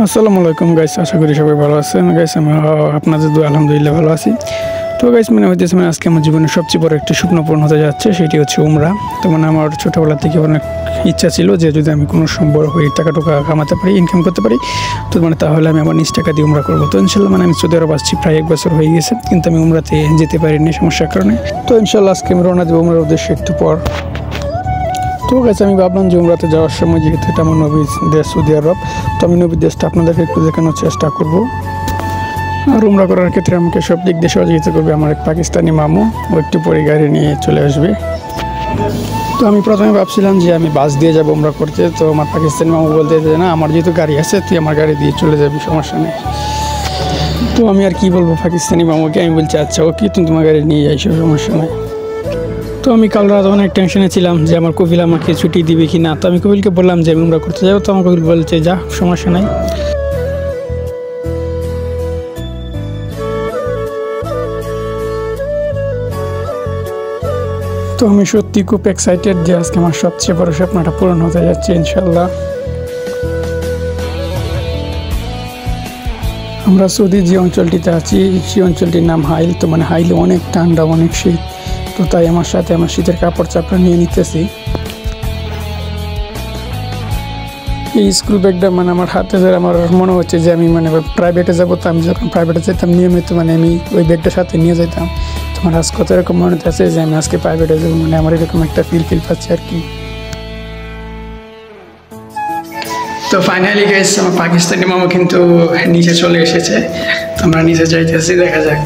আসসালামু আলাইকুম গাইস, আশা করি সবাই ভালো আছেন। গাইস আমি আপনাদের দোয়া আলহামদুলিল্লাহ ভালো আছি। তো গাইস মনে হইতেছে আজকে আমার জীবনের সবচেয়ে বড় একটি স্বপ্ন পূরণ হতে যাচ্ছে, সেটি হচ্ছে উমরা। তো আমার ছোটোবেলা থেকে অনেক ইচ্ছা ছিল যে যদি আমি কোনো বড় হয়ে টাকা কামাতে পারি, ইনকাম করতে পারি, তো তাহলে আমি আমার নিজ টাকা দিয়ে উমরা করবো। তো ইনশাল্লাহ আমি সৌদি আরব আসছি প্রায় 1 বছর হয়ে গেছে, কিন্তু আমি উমরাতে যেতে পারিনি সমস্যার কারণে। তো ইনশাল্লাহ আজকে আমি রওনা দেবো উমরার উদ্দেশ্যে একটু পর। তো গাইস আমি ভাবলাম যে উমরাতে যাওয়ার সময় যেহেতু এটা আমার নবীর দেশ সৌদি আরব, তো আমি নবীর দেশটা আপনাদেরকে একটু দেখানোর চেষ্টা করব। আর উমরা করার ক্ষেত্রে আমাকে সব দিক দিয়ে সহযোগিতা করবে আমার এক পাকিস্তানি মামু, ও একটু পরে গাড়ি নিয়ে চলে আসবে। তো আমি প্রথমে ভাবছিলাম যে আমি বাস দিয়ে যাবো উমরা করতে, তো আমার পাকিস্তানি মামু বলতে যে না, আমার যেহেতু গাড়ি আছে তুই আমার গাড়ি দিয়ে চলে যাবি, সমস্যা নেই। তো আমি আর কি বলবো পাকিস্তানি মামুকে, আমি বলছি আচ্ছা ওকে, তুমি তোমার গাড়ি নিয়ে যাইছো, সমস্যা নেই। তো আমি কাল রাত অনেক টেনশনে ছিলাম যে আমার কপিল আমাকে ছুটি দিবে কি না। তো আমি কপিলকে বললাম যে আমি উমরা করতে যাবো, তো আমার কপিল বলছে যা, সমস্যা নাই। তো আমি সত্যি খুব এক্সাইটেড যে আজকে আমার সবচেয়ে বড় স্বপ্নটা পূরণ হতে যাচ্ছে ইনশাল্লাহ। আমরা সৌদি যে অঞ্চলটিতে আছি সেই অঞ্চলটির নাম হাইল। তো হাইলে অনেক ঠান্ডা, অনেক শীত, তো তাই আমার সাথে আমার শীতের কাপড় চাপড় নিয়ে নিতেছি। এই স্কুল ব্যাগটা আমার হাতে ধরে আমার মনে হচ্ছে যে আমি প্রাইভেটে যাবো। তো আমি যখন প্রাইভেটে যেতাম নিয়মিত আমি ওই ব্যাগটার সাথে নিয়ে যেতাম। তোমার আজ কত এরকম মনে হচ্ছে যে আমি আজকে প্রাইভেটে যাবো, আমার এরকম একটা ফিল পাচ্ছি আর কি। তো ফাইনালি গাইস আমার পাকিস্তানি মামা কিন্তু নিচে চলে এসেছে, আমরা নিচে যাইতেছি, দেখা যাক।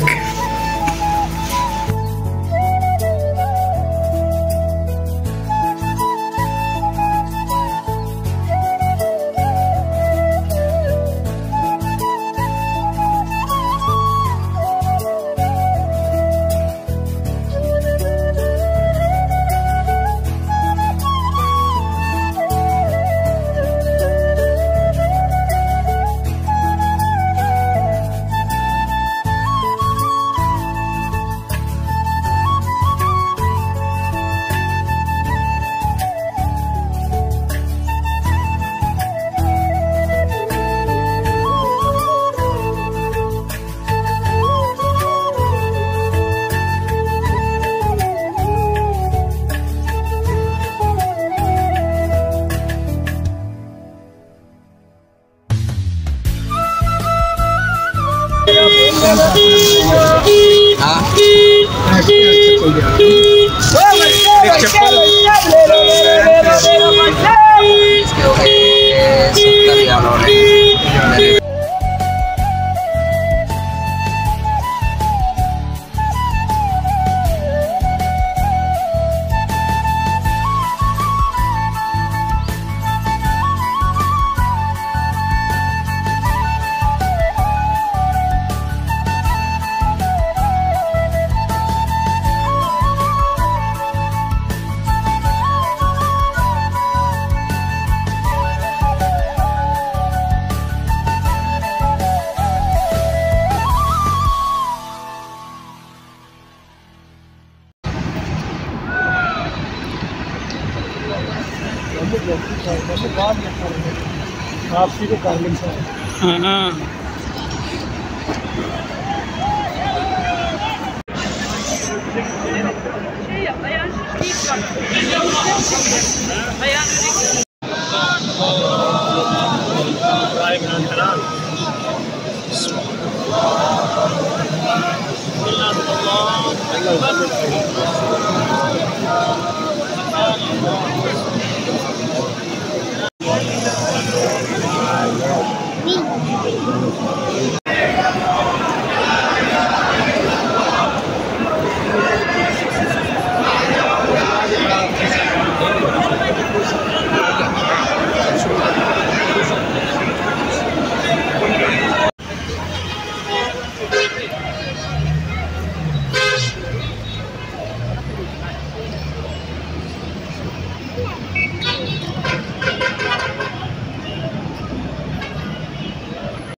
आपसी को कार्बन से हाँ